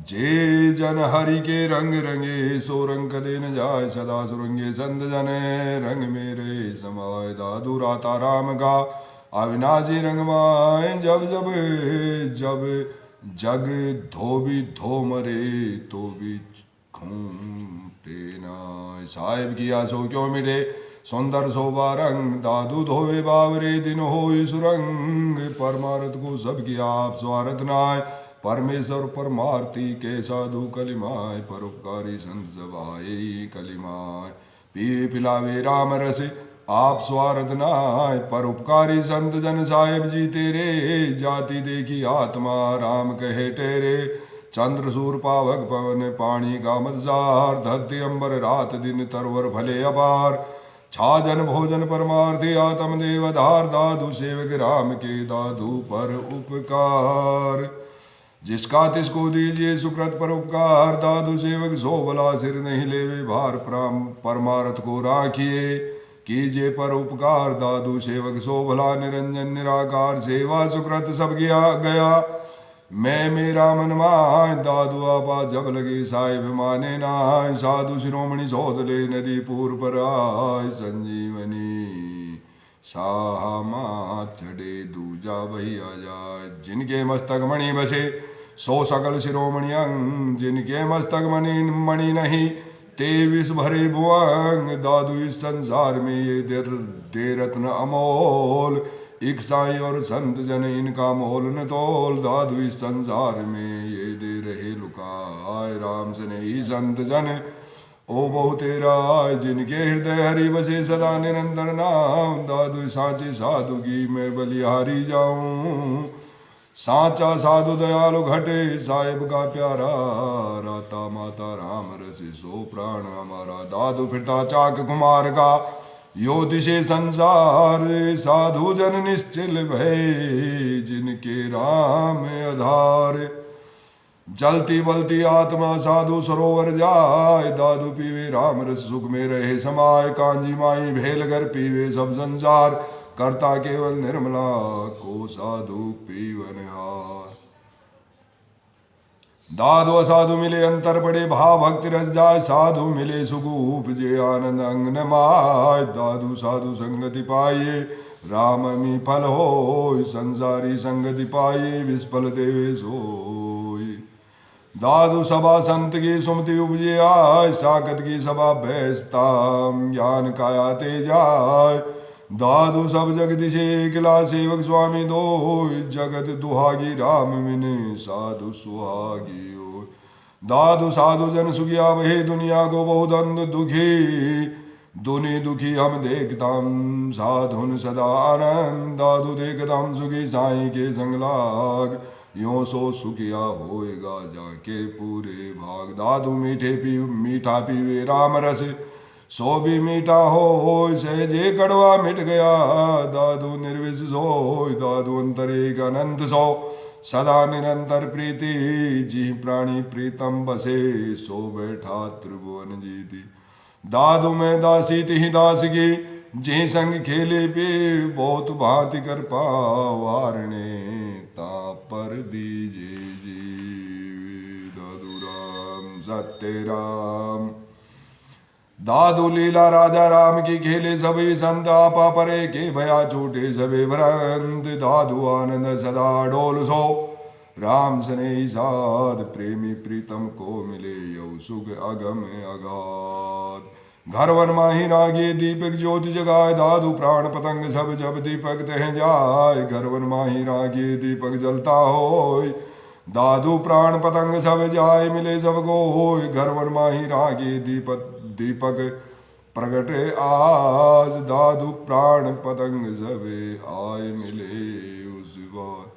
जे जन हरि के रंग रंगे सो रंग कदे न जाय सदा सुरंगे संत जने रंग मेरे समाय दादू राता राम का अविनाशी रंग माय जब जब जब जग धोबी धो मरे तो भी खूंटे नाय साहिब किया सो क्यों मिटे सुंदर शोभा रंग दादू धोवे बावरे दिन हो सुरंग परमारथ को सब किया आप स्वारथ नाय परमेश्वर परमार्थी के साधु कलिमाय परोपकारी संत सभाए कलिमाय पी पिलावे राम रस आप स्वार्थ नाय परोपकारी संत जन साहेब जी तेरे जाति देखी आत्मा राम कहे तेरे चंद्र सूर पावक पवन पानी का मदसार धरती अंबर रात दिन तरवर भले अपार छाजन भोजन परमार्थी आत्म देवधार दादू सेवक राम के दादू पर उपकार जिसका तिसको दीजिए सुकृत पर उपकार दादू सेवक सो भला सिर नहीं लेवे भार परमारथ को राखिए कीजिए पर उपकार दादू सेवक सो भला निरंजन निराकार सेवा सुकृत सब गया गया मैं मेरा मन माय दादू आपा जब लगे साहिब माने नाय साधु शिरोमणि सौद ले नदी पूर पर आय संजीवनी साहमा चढ़े दूजा भैया जाय जिनके मस्तक मणि बसे सो सकल शिरोमणि अंग जिनके मस्तक मणि नहीं ते विष भरे भुवंग दादू इस संसार में ये दे रत्न अमोल एक साई और संत जन इनका मोल न तोल दादू इस संसार में ये दे रहे लुकाय राम सने ही संत जन ओ बहु तेरा जिनके हृदय हरि बसे सदा निरंतर नाम दादू साचे साधु की मैं बलिहारी जाऊं साचा साधु दयालु घटे साहिब का प्यारा राता माता राम रसे सो प्राण हमारा दादू फिरता चाक कुमार का यो दिशे संसार साधु जन निश्चिल भय जिनके राम आधार जलती बलती आत्मा साधु सरोवर जाय दादू पीवे राम रस सुख में रहे समाय कांजी माई भेल कर पीवे सब संसार करता केवल निर्मला को साधु पीवनहार दादू असाधु मिले अंतर पड़े भाव भक्ति रस जाय साधु मिले सुगूप जे आनंद अंग न माय दादू साधु संगति पाइये राम मी फल हो संसारी संगति पाइये विस्फल देवे सोई दादू सभा संत की सुमति उपजे आय साकत की सभा बैसताम ज्ञान काया ते जाय दादू सब जगदिशे एकला सेवक स्वामी दो जगत दुहागी राम मिने साधु सुहागी हो दादू साधु जन सुखिया वही दुनिया को बहुत अंध दुखी दुनि दुखी हम देखताम साधुन सदा आनंद दादू देखताम सुखी साई के संगलाग यो सो सुखिया होएगा जाके पूरे भाग दादू मीठा पीवे राम रस सो भी मीठा हो सहजे कड़वा मिट गया दादू निर्विष सो दादू अंतर एक अनंत सो सदा निरंतर प्रीति जी प्राणी प्रीतम बसे सो बैठा त्रिभुवन जीती दादू में दासी तिहि दास की जी संग खेले पे बहुत भांति कर पावारणे ता पर दीजे जी दादू राम सत्य राम दादू लीला राजा राम की खेले सभी संत आपा परे के भया छूटे सबे भ्रंत दादू आनंद सदा डोल सो राम स्नेही साध प्रेमी प्रीतम को मिले यौ सुख अगम अगाध घर वन माही रागे दीपक ज्योति जगाए दादू प्राण पतंग सब जब दीपक तह जाय घर वन माही रागे दीपक जलता होय दादू प्राण पतंग सब जाय मिले सब को होय घर वन माही रागे दीपक प्रगटे आज दादू प्राण पतंग सबे आय मिले उस बार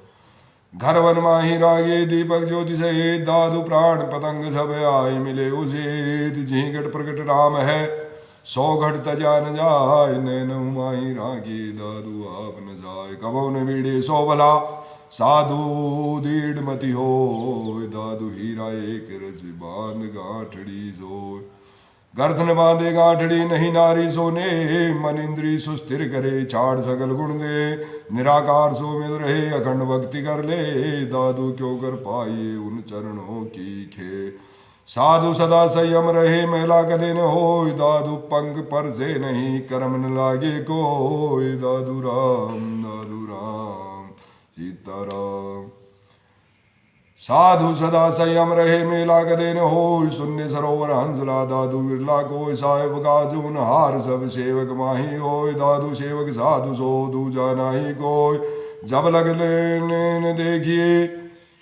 घर वन माही रागे दीपक ज्योति से दादू प्राण पतंग सबे आय मिले उसे झींकट प्रगट राम है सौ घट तजा न जाय नैन माही रागे दादू आप न जाय कबो न बीड़े सो भला साधु दीड़ मति हो दादू हीरा एक रस बांध गांठड़ी सोय गर्दन बांधे गांठड़ी नहीं नारी सोने मन इंद्री सुस्थिर करे छाड़ सकल गुण दे निराकार सो मिल रहे अखंड भक्ति कर ले दादू क्यों कर पाइए उन चरणों की खे साधु सदा संयम रहे मेला कदे न हो दादू पंख पर से नहीं कर्म न लागे कोई दादू राम सीताराम साधु सदा संयम रहे मेला कदे न हो शून्य सरोवर हंसला दादू बिरला कोई साहेब गाजून हार सब सेवक माही हो दादू सेवक साधु सो दूजा नाही कोई जब लग लेने देखिए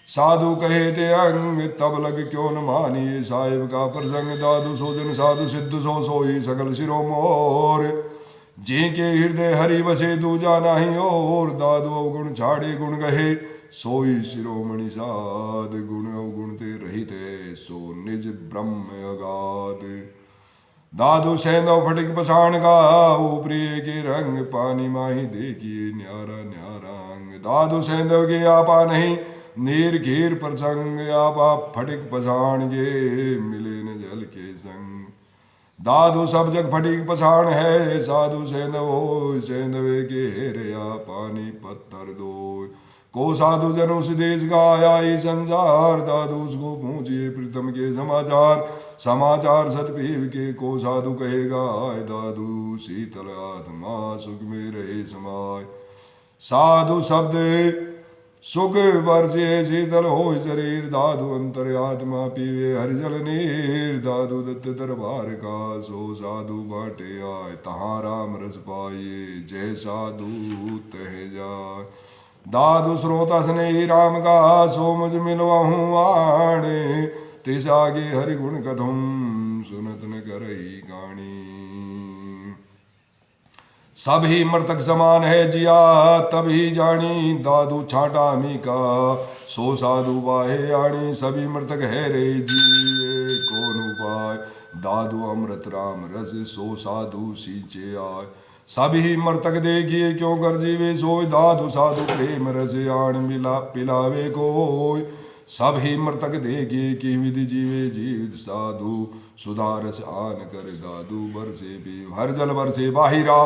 साधु कहे ते अंग तब लग क्यों न मानिए साहिब का प्रसंग दादू सोजन साधु सिद्ध सो सोई सकल सिरो मोर जी के हृदय हरि बसे दूजा नाही और दादू अवगुण छाड़े गुण गहे सोई शिरोमणि साध गुण अवगुण ते रहित सो निज ब्रह्म अगाध दादू सैंदव फटिक पसाण का ऊपरी के रंग पानी माही देखिए न्यारा न्यारा अंग दादू सैंदव के आपा नहीं नीर घीर प्रसंग आपा फटिक पसाण के मिले न जल के संग दादू सब जग फटिक पसाण है साधु सैंदव सैंदवे के हेरया पानी पत्थर दो को साधु जनो से देश गाया ही संसार दादू उसको पूछिए प्रीतम के समाचार समाचार सतपीव के को साधु कहेगा आय दादू शीतल आत्मा सुख में रहे समाय साधु शब्द सुख वर्षे शीतल हो शरीर दादू अंतर आत्मा पीवे हरिजल नीर दादू दत्त दरबार का सो साधु बाटे आय तहाँ राम रस पाइए जय साधु तह जाय दादू श्रोता स्नेही राम का सो मुझ मिलवाहूँ आणे तिस आगे हरि गुण कथुम सुनत न करई गाणी सभी मृतक समान है जिया तभी जानी दादू छाटा मी का सो साधु बाहे आणी सभी मृतक है रे जीवे कौन उपाय दादू अमृत राम रस सो साधु सींचे आय सभी मृतक देखिए क्यों कर जीवे सोय दादू साधु प्रेम रस आण मिला पिलावे कोय सभी मृतक देखिए कि विधि जीवे जीवित साधु सुधारस आन कर दादू बरसे भी हर जल बरसे बाहिरा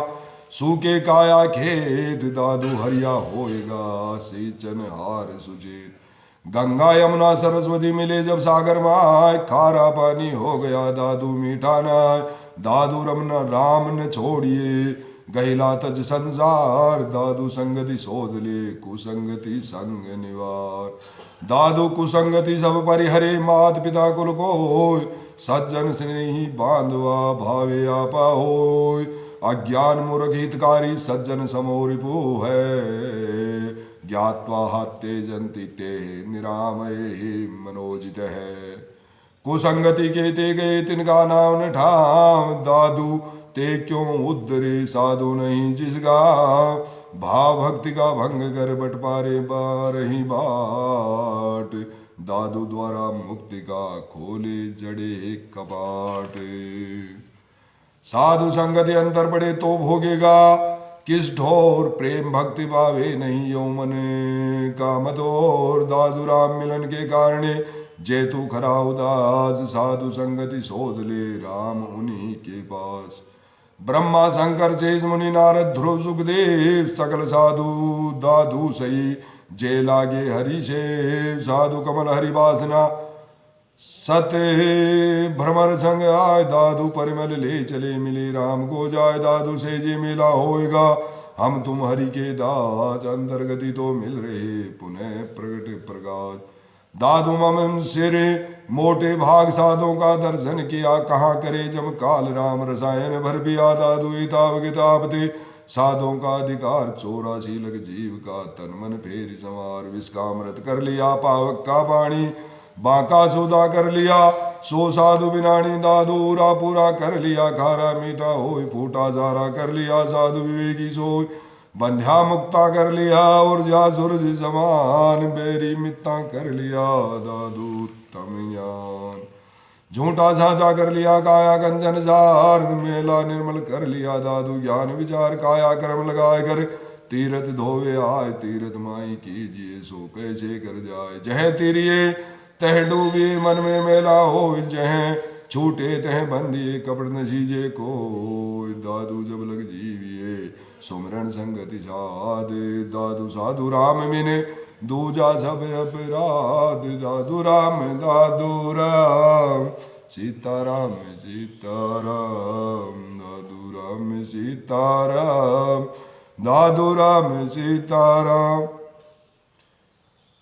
सूखे काया खेत दादू हरिया होएगा सेचन हार सुचेत गंगा यमुना सरस्वती मिले जब सागर माय खारा पानी हो गया दादू मीठा नाय दादू रमना राम न छोड़िए गहिला तज संसार दादू संगति शोध ले कुसंगति संग निवार दादू कुसंगति सब परिहरे मात पिता कुल को सज्जन स्नेही बांधवा भावे आपा होय अज्ञान मूर्ख हितकारी सज्जन समोरिपु है ज्ञात्वा हत्ते जंति ते निरामय मनोजित है कुसंगति के ते गए तिनका नाम न ठाम दादू ते क्यों उद्धरे साधु नहीं जिसका भाव भक्ति का भंग कर बट पारे बारही बाट दादू द्वारा मुक्ति का खोले जड़े कपाट साधु संगति अंतर पड़े तो भोगेगा किस ढोर प्रेम भक्ति पावे नहीं यो मन का मदोर दादू राम मिलन के कारणे जेतु खरा उदास साधु संगति शोध ले राम उन्हीं के पास ब्रह्मा शंकर शेष मुनि नारद ध्रुव सुखदेव सकल साधु दादू सही जे लागे हरि से साधु कमल हरि वासना सत भ्रमर संग आय दादू परिमल ले चले मिले राम को जाय दादू से जे मेला होएगा हम तुम हरि के दास अंतर्गति तो मिल रहे पुनः प्रगट प्रकाश दादू मम सिर मोटे भाग साधों का दर्शन किया कहाँ करे जब काल राम रसायन भर पिया दादू इताव किताब दे साधों का अधिकार 84 लग जीव का तन मन फेर संवार विस्कामृत कर लिया पावक का पानी बांका सौदा कर लिया सो साधु बिनानी दादू पूरा पूरा कर लिया खारा मीठा होय फूटा जारा कर लिया साधु विवेकी सोय बंध्या मुक्ता कर लिया और जा सूरज समान बेरी मित्ता कर लिया दादू तम ज्ञान झूठा झांझा कर लिया काया कंचन जार मेला निर्मल कर लिया दादू ज्ञान विचार काया कर्म लगाए कर तीरथ धोवे आय तीरथ माई कीजिए सो कैसे कर जाए जह तीरिये तह डूबिए मन में मेला हो जह छूटे तह बंदिए कपड़ न सीजे को दादू जब लग जीविए सुमरण संगति साधे। दादू साधु राम मिने दूजा सब अपराध। दादू राम सीताराम सीताराम। दादू राम सीताराम। दादू राम सीताराम।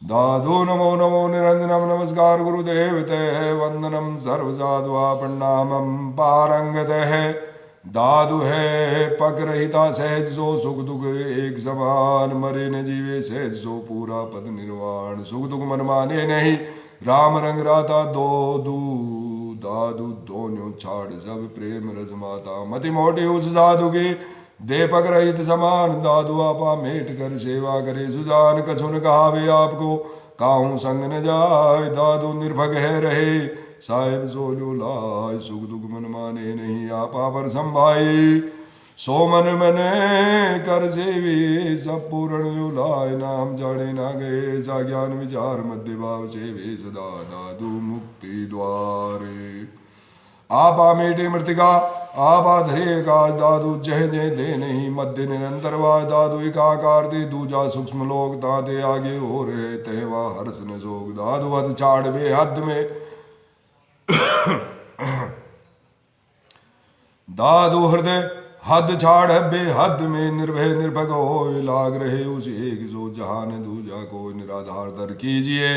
दादू नमो नमो निरंजनम नमस्कार गुरुदेव ते वंदनम सर्वसाधुआ प्रणामम पारंगत है। दादू है पक रहिता सहज सो सुख दुख एक समान। मरे न जीवे सहज सो पूरा पद निर्वाण। सुख दुख मन माने नहीं राम रंग राता दो दू। दादू दोनों छाड़ सब प्रेम रस माता। मति मोटी उस साधु की देपक रहित समान। दादू आपा मेट कर सेवा करे सुजान। कछुन कहावे आपको काहू संग न जाय। दादू निर्भग है रहे साहेब सोलो लाय। सुख दुख मन माने नहीं आपा पर संभाई। सो मन मने कर सेवी सब पूर्ण जो लाय। नाम जाने ना गए सा ज्ञान विचार मध्य भाव सेवे सदा। दादू मुक्ति द्वारे आपा मेटे मृतिका आपा धरे का। दादू जह जय दे नहीं मध्य निरंतर वाय। दादू एकाकार दे दूजा सूक्ष्म लोक ताते आगे हो रहे तेवा हर्ष न जोग। दादू वध छाड़ बे हद में दादू हृदय हद छाड़ बेहद में निर्भय निर्भग हो। लाग रहे उस एक जो जहान दूजा को। निराधार दर कीजिए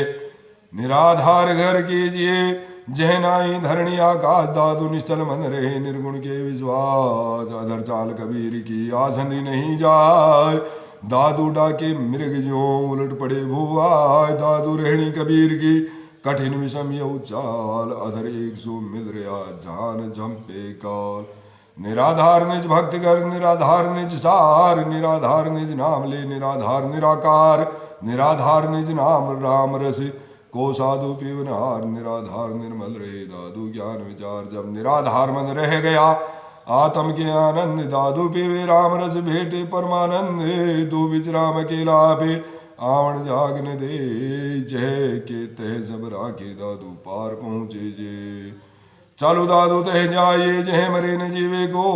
निराधार घर कीजिए। जह नाई धरणी आकाश। दादू निश्चल मन रहे निर्गुण के विश्वास। अधर चाल कबीर की आसंदी नहीं जाय। दादू डाके मृग जो उलट पड़े भुवाय। दादू रहनी कबीर की कठिन विषम यऊ चाल। अधर एक सो मिल रहा जान जंपे काल। निराधार निज भक्त कर निराधार निज सार। निराधार निज नाम ले निराधार निराकार। निराधार निज नाम राम रस को साधु पीवनहार। निराधार निर्मल रहे दादू ज्ञान विचार। जब निराधार मन रह गया आत्म के आनंद। दादू पीवे राम रस भेटे परमानंद। दो विचराम अकेला पे आवण जागने दे। जय के तह सब राखे दादू पार पहुँचे जे। चलो दादू तह जाइए जह मरे न जीवे को।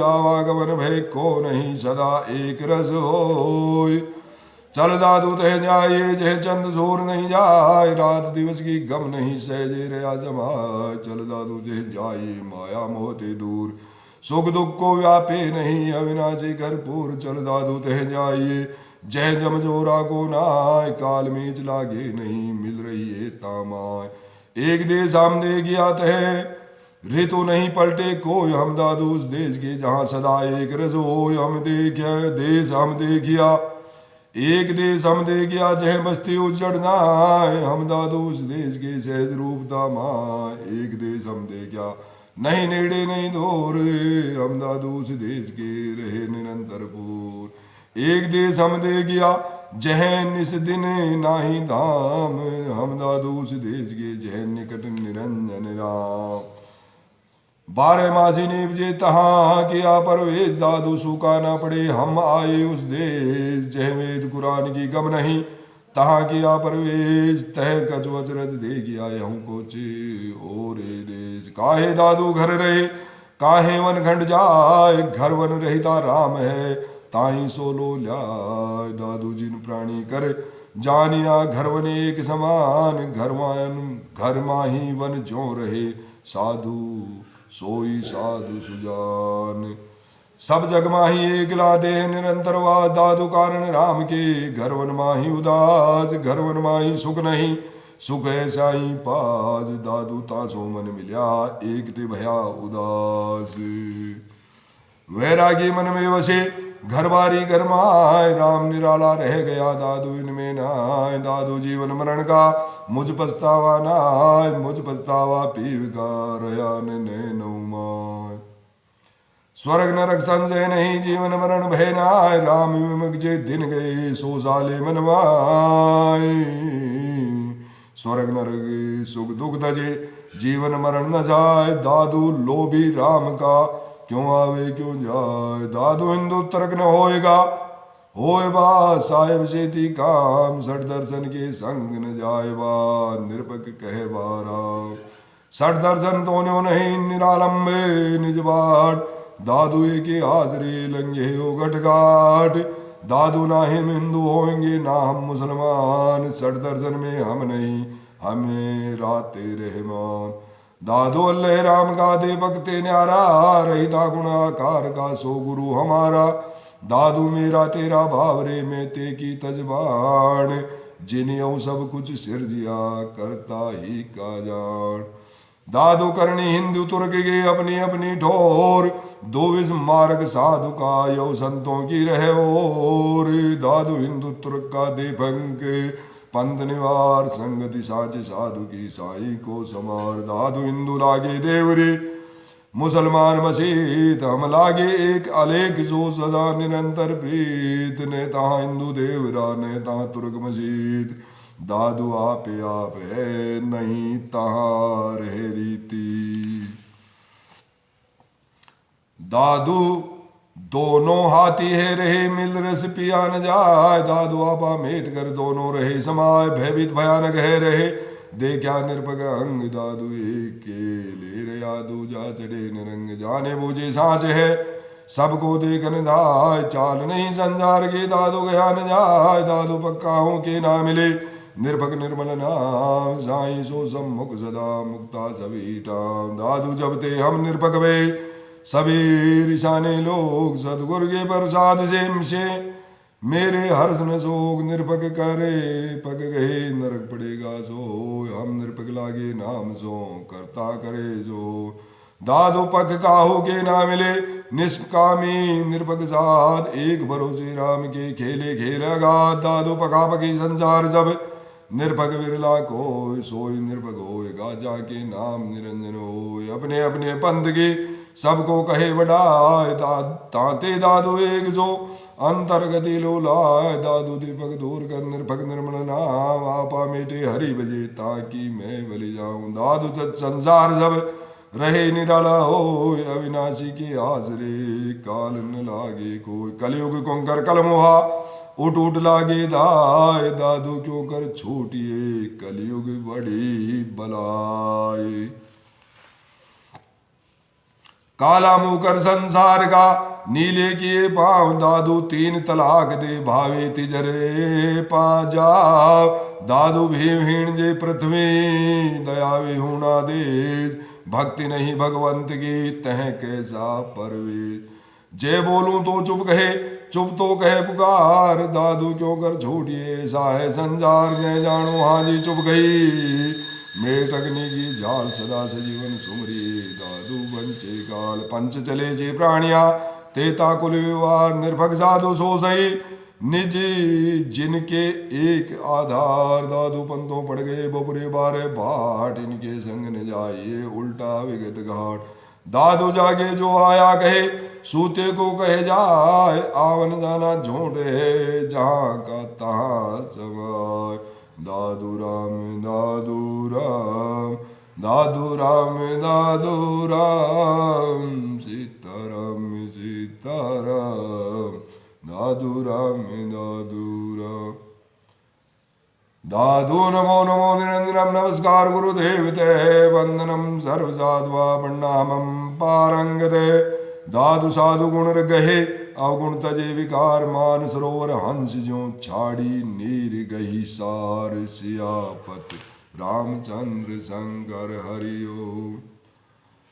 आवागमन भय को नहीं सदा एक रस होय। चल दादू तह जाइए जह चंद जोर नहीं जाए। रात दिवस की गम नहीं सहजे रया जमाए। चल दादू तह जाइए माया मोहते दूर। सुख दुख को व्यापे नहीं अविनाशी कर्पूर। चल दादू तह जाइए जय जम जोरा को नाय। काल मीच लागे नहीं मिल रही है तामाय। एक देश हम दे गया तह ऋतु नहीं पलटे कोई। हम दादू उस देश के जहाँ सदा एक रस हो। हम देखिया देश हम देखिया एक देश हम देखिया जह बस्ती उजड़ नाय। हम दादू उस देश के सहज रूप दामाय। एक देश हम देखिया नहीं नेड़े नहीं दूर। हम दादू उस देश के रहे निरंतर पूर। एक देश हम देखिया जह निस दिन नाही धाम। हम दादू उस देश के जह निकट निरंजन राम। बारह मासी निपजे तहाँ किया परवेश। दादू सूखा ना पड़े हम आए उस देश। जह वेद कुरान की गम नहीं तहाँ किया परवेश। तह कछु अचरज दे गया हमको चे और देश। काहे दादू घर रहे काहे वन खंड जाए। घर वन रहता राम है ताई सोलो ल्याय। दादू जिन प्राणी कर जानिया घर वन एक समान। घर माही वन ज्यों रहे साधु सोई साधु सुजान। सब जग माही एक लादे निरंतर वास। दादू कारण राम के घर वन माही उदास। घर वन माही सुख नहीं सुख है साई पाद। दादू तासो मन मिल्या एक ते भया उदास। वैरागी मन में वसे घर बारी घर माय। राम निराला रह गया दादू इनमें नाय। दादू जीवन मरण का मुझ पछतावा नाय। मुझ पछतावा पीव का रया नौमाय। स्वर्ग नरक संजय नहीं जीवन मरण भय नाय। राम विमुख जे दिन गए सो साले मनवाय। स्वर्ग नरक सुख दुख दजे जीवन मरण न जाय। दादू लोभी राम का क्यों आवे क्यों जाए। दादू हिंदू तर्क न होएगा होए बा साहेब सेती काम। सठ दर्शन के संग न जाए बा निरपक कहे बारा। सठ दर्शन तो न्यो नहीं निरालंबे निज बाट। दादू एके हाजरे लंघे हो घटघाट। दादू ना हम हिंदू होंगे ना हम मुसलमान, 60 दर्जन में हम नहीं हमें राते रहमान। दादू अल्लाह राम का दे भक्ते न्यारा, रहिता गुणाकार का सो गुरु हमारा। दादू मेरा तेरा भाव रे मैं ते की तजबान, जिन्हें सब कुछ सिरजिया करता ही का जान। दादू करनी हिंदू तुर्क के अपनी अपनी ठोर, दो विष मार्ग साधु का यो संतों की रहे और। दादू हिंदू तुर्क का दे भंग पंथ निवार, संगति साचे साधु की साई को समार। दादू हिंदू लागे देवरे मुसलमान मसीत, हम लागे एक अलेख जो सदा निरंतर प्रीत। ने तहा हिंदू देवरा ने तहा तुर्क मसीत, दादू आप है नहीं तहा रहे रीति। दादू दोनों हाथी है रहे मिल रस पिया न जाए, दादू आपा मेट कर दोनों रहे समाय। भयभीत भयानक है रहे देखा निरपग अंग, दादू एक ले रे यादू जा चढ़े निरंग। जाने बूझे साँच है सबको देखन धाय, चाल नहीं संसार के दादू गया न जाय। दादू पक्का हूँ के ना मिले निरपग निर्मल नाम, साई सो सम्मुख सदा मुक्ता सभी टाम। दादू जब ते हम निरपग वे सभी रिसाने लोग, सदगुरु के प्रसाद से मेरे हर्ष न सोग। निरपग करे पग गए नरक पड़ेगा सो, हम निरपग लागे नाम सो करता करे जो। दादू पग काहू के ना मिले निष्कामी निरपग साध, एक भरोसे राम के खेले खेलेगा। दादू पका पकी संसार जब निरपग विरला को, सोई निरपग होएगा जाके नाम निरंजन होए। अपने अपने पंथ की सबको कहे बढ़ाए, ताते दादू एक जो अंतर्गति लोलाय। दादू दीपक दूर कर निरपग निर्मल नाम, आपा मेटे हरि बजे ताकि मैं बलि जाऊं। दादू संसार जब रहे निराला हो, अविनाशी के आसरे काल न लागे कोई। कलयुग कुंकर कलमोहा उठ उठ लागे दाय, दादू क्यों कर छूटिए कलयुग बड़ी बलाय। काला मुकर संसार का नीले किए पाँव, दादू 3 तलाक दे भावे तिजरे पाजा। दादू भीमहीन जे पृथ्वी दया विहूणा देश, भक्ति नहीं भगवंत की तह कैसा परवेश। जे बोलूं तो चुप कहे चुप तो कहे पुकार, दादू क्यों कर छोड़िए ऐसा है संसार। जय जानो हाँ जी चुप गई मेट अग्नि की जाल, सदा सजीवन सुमरी दादू बंचे काल। पंच चले जे प्राणिया तेता कुल विवार, निर्भग साधु सो सही निज जिनके एक आधार। दादू पंथों पड़ गए बबुरे बारे बाट, इनके संग न जाइए उल्टा विगत घाट। दादू जागे जो आया कहे सूते को कहे जाए, आवन जाना झोंट है जहाँ का तहाँ समाय। दादू राम दादू राम दादू राम दादू राम, सीताराम सीताराम दादू राम दादू राम। दादू नमो नमो निरंजनम नमस्कार गुरुदेव ते, वंदनम सर्वसाध्वा प्रणामम पारंगते। दादू साधु गुण गहे अवगुण तजे विकार, मान सरोवर हंस जो छाड़ी नीर गही सार। सियापत रामचंद्र शंकर हरिओ।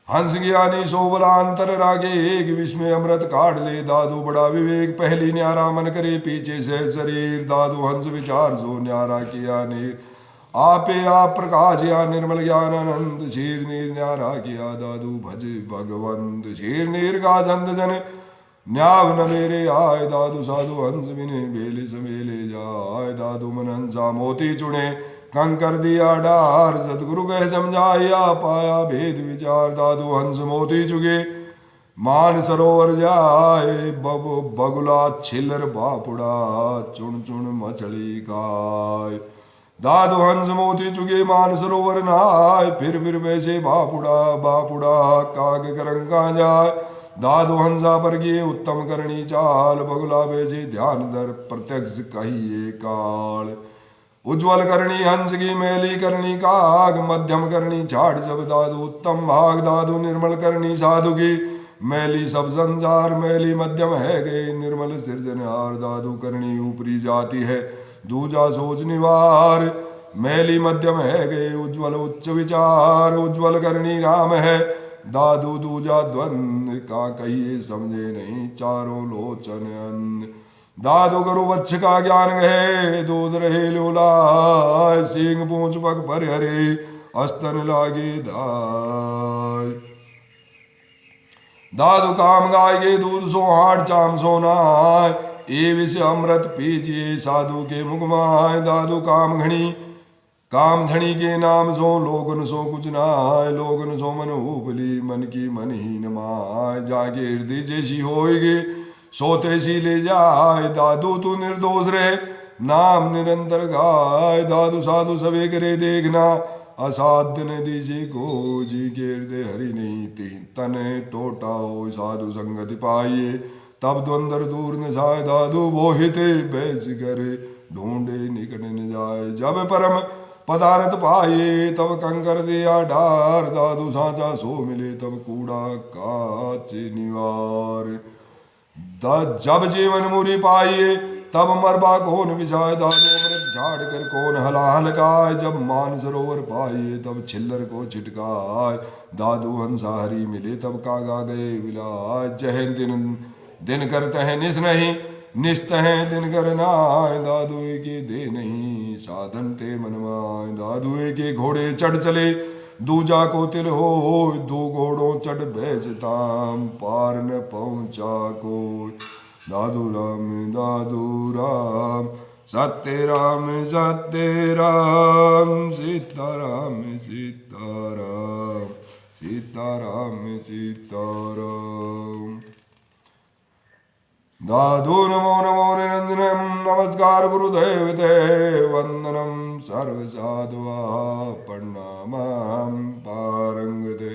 हंस ज्ञानी सोबलांतर रागे एक विस्मय अमृत काढ़ ले। दादू बड़ा विवेक पहली न्यारा मन करे पीछे से शरीर। दादू हंस विचार जो न्यारा किया नीर, आपे आप प्रकाश या निर्मल ज्ञान आनंद। शीर नीर न्यारा किया दादू भज भगवंत, शीर नीर का संत जन न्याव न मेरे आय। दादू साधु हंस बिने बेले समेले जाय, दादू मन हंसा मोती चुने कंकर दिया डार। सतगुरु कह समझाया पाया भेद विचार, दादू हंस मोती चुगे मान सरोवर जाए। बगुला छिलर बापुड़ा चुन चुन मछली खाए। दादू हंस मोती चुगे मान सरोवर नहाय, फिर वैसे बापुड़ा बापुड़ा काग करंगा जाय। दादू हंसा पर गे उत्तम करनी चाल, बगुला बेचे ध्यान दर प्रत्यक्ष कहिए काल। उज्ज्वल करनी हंस की मैली करनी काग, मध्यम करनी छाड़ जब दादू उत्तम भाग। दादू निर्मल करनी साधु की मैली सब संसार मैली मध्यम है गए निर्मल सिरजनहार दादू करनी ऊपरी जाति है दूजा सोच निवार मैली मध्यम है गए उज्ज्वल उच्च विचार उज्ज्वल करनी राम है दादू दूजा द्वंद का कहिए समझे नहीं चारों लोचन अन्न दादू गुरु वच्छ का ज्ञान गए दूध रहे लोला सिंह पूछ पग पर हरे अस्तन लागे दाय दादू काम गाय के दूध सो हाट चाम सोनाय ए विष अमृत पीजिए साधु के मुखमाय दादू काम घनी काम धनी के नाम सो लोगन सो कुछ नाय लोगन सो मन उपली मन की मन ही नमाय जागे हृदय जैसी होएगी सोते सी ले जाए दादू तू निर्दोष रहे नाम निरंतर गाय दादू साधु सवे करे देखना असाध्य ने दीजिए को जी के हृदय हरि नहीं तीन तने टोटा हो साधु संगति पाइए तब द्वंद्व दूर न जाए दादू बोहिते बैस करे ढूंढे निकट न जाए जब परम पदार्थ पाए तब कंकर दिया डार दादू सांचा सो मिले तब कूड़ा काचे निवार जब जीवन मुरी पाइए तब मरबा कौन विछाए दादू अमृत झाड़ कर कौन हला हलकाए जब मान सरोवर पाइए तब छिल्लर को छिटकाए दादू हंसा हरी मिले तब कागा गए विलाय जहन दिन दिन करते हैं निस नहीं निस्त हैं दिन करनाय दादू के दे नहीं साधन ते मनमाय दादू के घोड़े चढ़ चले दूजा को तिल हो दो घोड़ों चढ़ बेचताम पार न पहुंचा को दादू राम सत्य राम सीताराम सीताराम सीताराम सीताराम दादू नमो नमो निरंजनम नमस्कार गुरुदेव ते वंदनम सर्व साधुआ प्रणामम पारंगते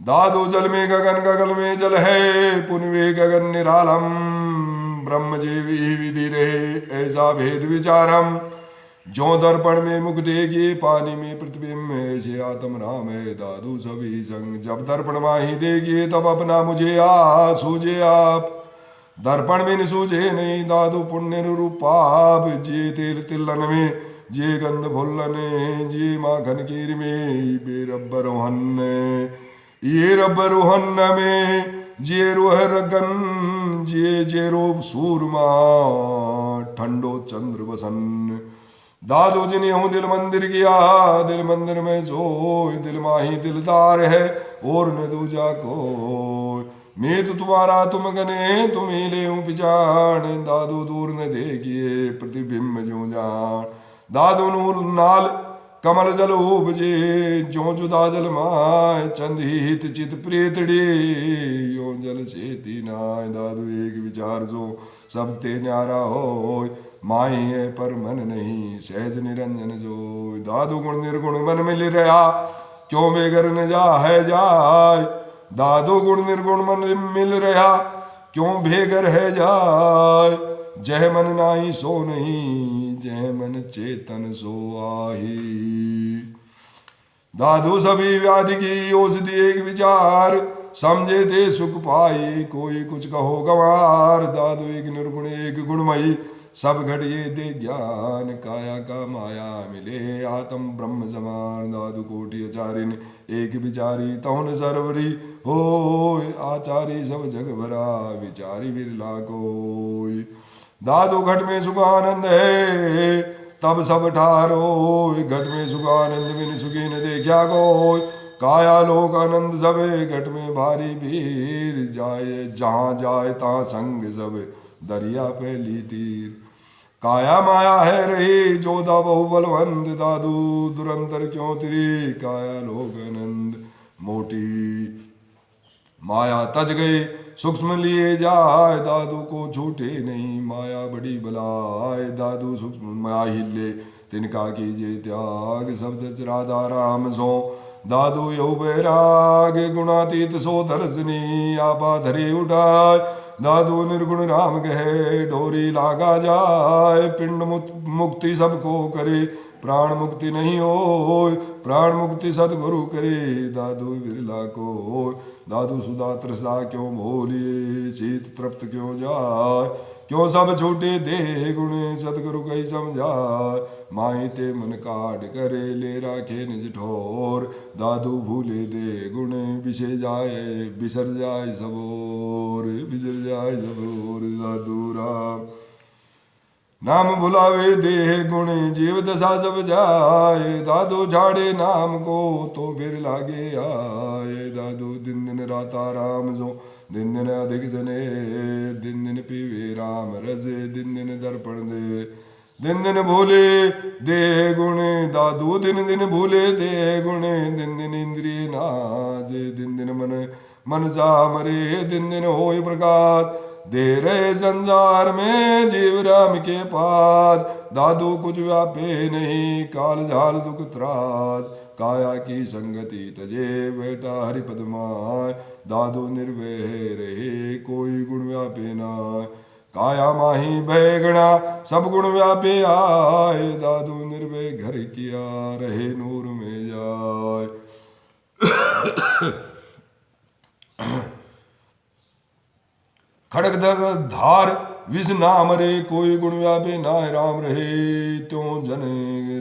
दादू जल में गगन गगन में जल है पुनवे गगन निरालम ब्रह्म जीवी विधि रहे ऐसा भेद विचारम जो दर्पण में मुख देगी पानी में प्रतिबिंब ऐसे आत्म राम है दादू सभी संग जब दर्पण माही देगी तब अपना मुझे आ सूझे आप दर्पण में सूझे नहीं दादू पुण्य रूपाप जे तेल तिल्लन में जे गंध फुल्लन जे माखन कीर में बे रब्बर रोहन ये रब्बर रोहन में जे रोह रगन जे रोब सूरमा ठंडो चंद्र बसन दादू जी ने हूँ दिल मंदिर किया दिल मंदिर में जो दिल माही दिलदार है और न दूजा को मैं तो तुम्हारा तुम गने तुम ही ले पिछाड़ दादू दूर न देखिए प्रतिबिंब जो जान दादू नूर नाल कमल जल उपजे जो जुदा जल माय चंद हित चित प्रेतड़े यो जल चेती नाय दादू एक विचार जो सब ते न्यारा हो माही है पर मन नहीं सहज निरंजन जो दादू गुण निर्गुण मन में ले रहा क्यों बेगर न जा है जाय दादू गुण निर्गुण मन मिल रहा क्यों भेगर है जाय जह मन नाही सो नहीं जह मन चेतन सो आही दादू सभी व्याधि की औषधि एक विचार समझे दे सुख पाई कोई कुछ कहो गंवार दादू एक निर्गुण एक गुणमयी सब घटिए दे ज्ञान काया का माया मिले आत्म ब्रह्म समान दादू कोटि आचार्य एक विचारी तौन सरवरी हो आचारी सब जग भरा विचारी विरला कोई दादू घट में सुखानंद है तब सब ठारो घट में सुखानंद बिन सुखी न देखा कोई काया लोक आनंद सबे घट में भारी भीर जाए जहाँ जाए ता संग सब दरिया पहली तीर काया माया है रही जोधा बहु बलवंत दादू दुरंतर क्यों तिरी काया लोक आनंद मोटी माया तज गए सूक्ष्म लिए जाए दादू को झूठे नहीं माया बड़ी बलाय दादू सूक्ष्म माया हिले तिनका कीजिए त्याग शब्द राधा राम सो दादू यौ बैराग गुणातीत सो दर्शनी आपा धरे उठाए दादू निर्गुण राम कहे डोरी लागा जाए पिंड मुक्ति सबको करे प्राण मुक्ति नहीं हो। प्राण मुक्ति सतगुरु करे दादू बिरला को। दादू सुधा त्रसा क्यों भोलिए शीत तृप्त क्यों जाय। क्यों सब छूटे दे गुण सतगुरु कही समझाय। माही ते मन काट करे ले राखे निज ठोर। दादू भूले दे गुण बिसे जाए बिसर जाए सबोर बिसर जाए सबोर। दादू राम नाम भुलावे देह गुण जीव दशा जब जाए। दादू झाड़े नाम को तो फिर लागे आए। दादू दिन दिन राता राम जो दिन दिन अधिक जने। दिन दिन पीवे राम रजे दिन दिन दर्पण दे। दिन दिन भूले दे गुण दादू दिन दिन भूले दे गुण। दिन दिन इंद्रिय नाजे दिन दिन मन जा मरे। दिन दिन होय प्रकाश दे रहे संसार में जीव राम के पास। दादू कुछ व्यापे नहीं काल झाल दुख त्रास। काया की संगति तजे बेटा हरि पद माय। दादू निर्भय रहे कोई गुण व्यापे नाय। काया माही भय गणा सब गुण व्यापे आए। दादू निर्भय घर किया रहे नूर में जाय। खड़ग धार विष नाम रे कोई गुण व्यापे नाय। राम रहे त्यों जन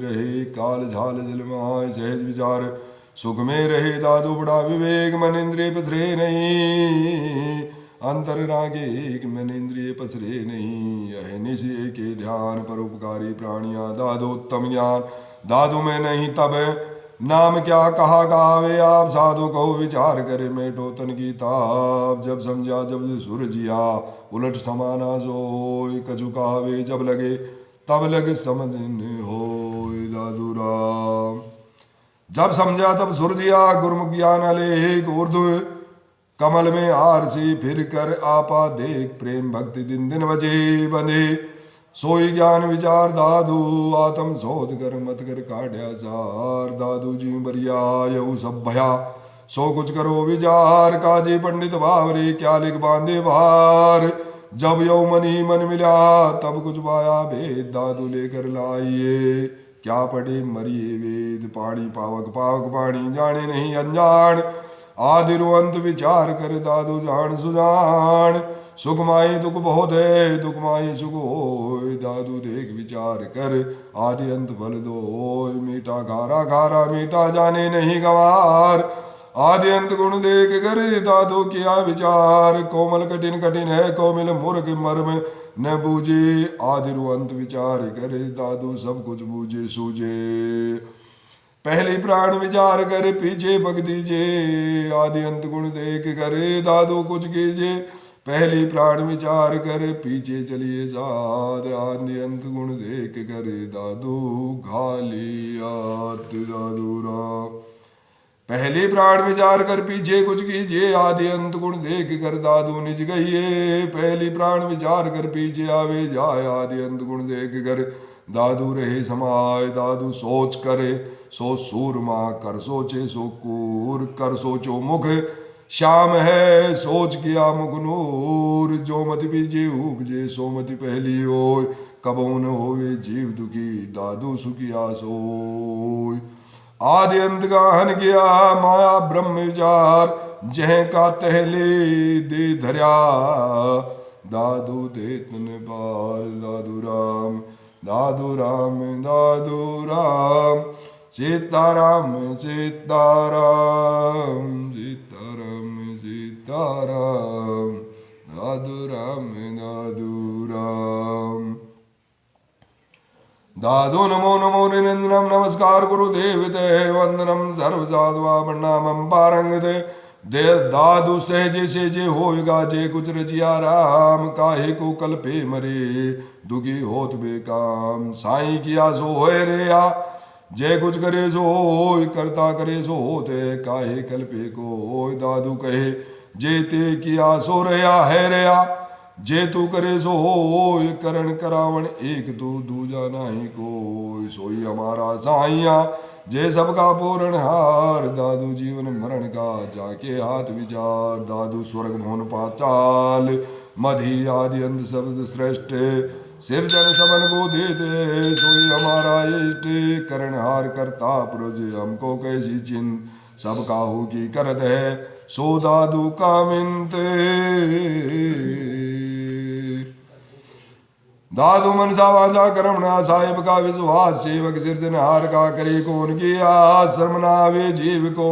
रहे काल झाल जल माय। सहज विचार सुख में रहे दादू बड़ा विवेक। मन इंद्रिय पसरे नहीं अंतर रागे एक मन इंद्रिय पसरे नहीं। यह निशे के ध्यान परोपकारी प्राणिया। दादू उत्तम ज्ञान दादू में नहीं तब नाम क्या कहा गावे आप। साधु कहो विचार करे मेटो तन की ताप। जब समझा जब सूरजिया उलट समाना सोय। कछु कहावे जब लगे तब लगे समझने होय। दादू राम जब समझा तब सूरजिया गुरमुख ज्ञान अलेख। उर्दू कमल में आर से फिर कर आपा देख। प्रेम भक्ति दिन दिन बजे बंधे सोई ज्ञान विचार। दादू आत्म शोध कर मत कर काढ़या सार। दादू जी बरिया यऊ सब भया सो कुछ करो विचार। काजी पंडित बावरे क्या लिख बांधे भार। जब यौ मनी मन मिला तब कुछ पाया भेद। दादू लेकर लाइए क्या पढ़े मरिए वेद। पानी पावक पावक पानी जाने नहीं अनजान। आदिरु अंत विचार कर दादू जान सुजान। सुख माई दुख बहुत है दुख माई सुख होय। दादू देख विचार कर आदि अंत फल दो। मीठा खारा खारा मीठा जाने नहीं गवार। आदि अंत गुण देख कर दादू किया विचार। कोमल कठिन कठिन है कोमल मूर्ख मर्म न बूझे। आदिरु अंत विचार कर दादू सब कुछ बूझे सूझे। पहले प्राण विचार कर पीछे पग दीजे। आदि अंत गुण देख कर दादू कुछ कीजिए। पहली प्राण विचार कर पीछे चलिए साध। आदि अंत गुण देख कर दादू घालियात। दादू राम पहली प्राण विचार कर पीछे कुछ कीजिए। आदि अंत गुण देख कर दादू निज गइए। पहली प्राण विचार कर पीछे आवे जाए। आदि अंत गुण देख कर दादू रहे समाय। दादू सोच करे सो सूरमा कर सोचे सो कूर। कर सोचो मुख श्याम है सोच किया मुख नूर। जो मति बीजे उपजे सो मति पहली होय। कबहु न होवे जीव दुखी दादू सुखिया सोय। आदि अंत गाहन किया माया ब्रह्म विचार। जह का तहले दे धर्या दादू देतन पार। दादू राम दादू राम दादू राम सीताराम सीताराम सीताराम सीताराम। दादू राम दादू राम। दादू नमो नमो निरंजनम नमस्कार गुरुदेव ते। वंदनम सर्व साधवा प्रणामम पारंग दे। दादू सहजे सहजे होएगा जे कुछ रचिया राम। काहे को कल्पे मरे दुखी होत बेकाम। साईं किया सो होए रेया जय कुछ करे सो होय। करता करे सो होते काहे कल्पे को। दादू कहे जे ते किया सो रया है रया। जे तू करे सो होय करण करावण एक तू दूजा नाही कोय। सोई हमारा साइया जे सबका पूरण हार। दादू जीवन मरण का जाके हाथ विचार। दादू स्वर्ग मोहन पाताल मधी आदि अंत शब्द श्रेष्ठ। सिरजन सबन को देते सोई हमारा इष्ट करणहार करता पुरुष हमको कैसी चिंत सब काहू की करत है सो दादू का मिनते दादू मनसा वाचा कर्मणा साहिब का विश्वास सेवक सिरजनहार का करे कौन किया शर्मनावे जीव को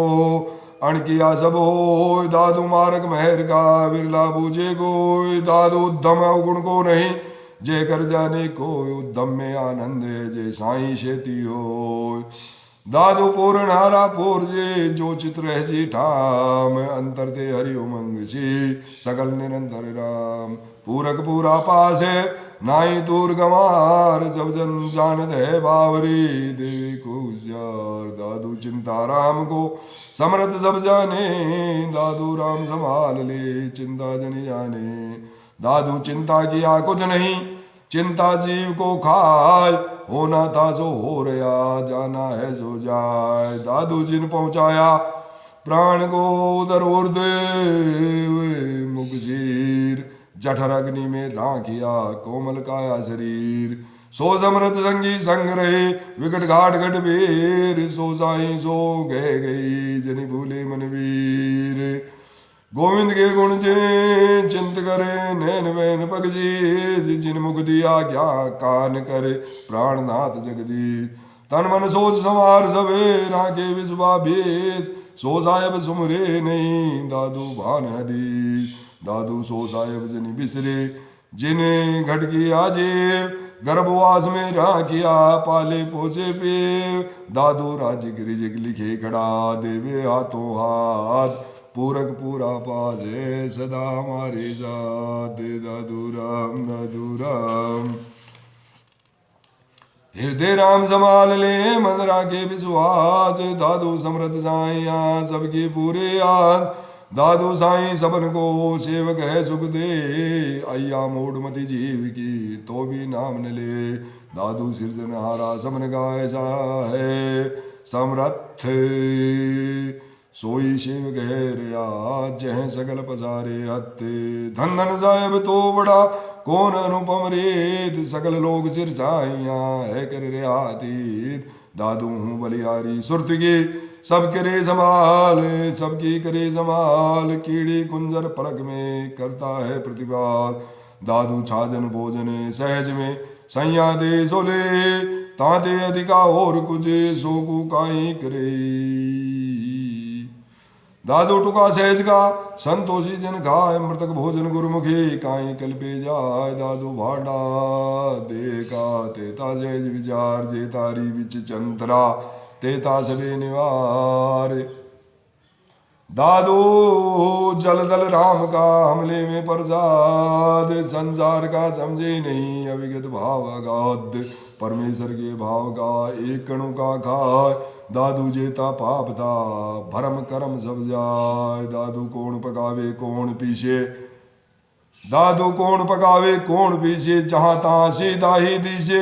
अण किया सब हो दादू मार्ग महर का विरला बूझे गोय दादू उद्धम अवगुण को नहीं जे कर जाने को उद्धम में आनंद है जे साई शेती हो दादू पूर्ण हारा पूर जे जो चित्र है जी ठाम अंतर ते हरि उमंग छी सकल निरंतर राम पूरक पूरा पास है नाई दूर गंवार जब जन जानत है बावरी देवी को उजियार दादू चिंता राम को समर्थ सब जाने दादू राम संभाल ले चिंता जन जाने दादू चिंता किया कुछ नहीं चिंता जीव को खाए होना था सो हो रहा जाना है जो जाए दादू जिन पहुंचाया प्राण को उधर उर्द मुगजीर जठर अग्नि में राखिया कोमल काया शरीर सो समृत संगी संग रहे विकट घाट घट वीर सो साई सो गए गई जनि भूले मन वीर गोविंद के गुण जे चिंत करे नैन वैन पगजी जिन मुख दिया क्या कान करे प्राणनाथ जगदीश तन मन सोच संवार सवे राखे विश्वा भेद सो साहेब सुमरे नहीं दादू भान हदीस दादू सो साहेब जनी बिसरे जिन्हें घटकी आजे गर्भवास में राखिया पाले पोसे पे दादू राज गिरिजिक लिखे खड़ा देवे हाथों हाथ पूरक पूरा पाजे सदा हमारे साथ दादू राम हृदय राम संभाल ले मन राखे विश्वास दादू समृद्ध साइया सबके पूरे याद दादू साईं सबन को सेवक है सुख दे अय्या मूढ़मति जीव की तो भी नाम न ले दादू सिरजनहारा सबन का ऐसा है समर्थ सोई शिव है रिया जह सकल पसारे हत्ते धन धन साहेब तो बड़ा कौन अनुपम रेत सकल लोग सिर साइया है कर रियातीत दादू हूँ बलियारी सुरत की सब करे संभाल सबकी करे संभाल कीड़ी कुंजर पलक में करता है प्रतिपाल दादू छाजन भोजन सहज में सैया दे सोले ताते अधिका और कुछ सोकू काई करे दादू टुका सहज का संतोषी जन खाए मृतक भोजन गुरुमुखी काई कल्पे जाय दादू भांडा देखा तेता सहज विचार जे तारी बिच चंतरा तेता सबे निवार दादू जलदल राम का हमले में प्रसाद संसार का समझे नहीं अविगत भाव अगाध परमेश्वर के भाव का एक कणु का खाए दादू जेता पाप था भरम कर्म सब जाए दादू कौन पकावे कौन पीछे दादू कौन पकावे कौन पीछे जहां ता सीधा ही दीछे।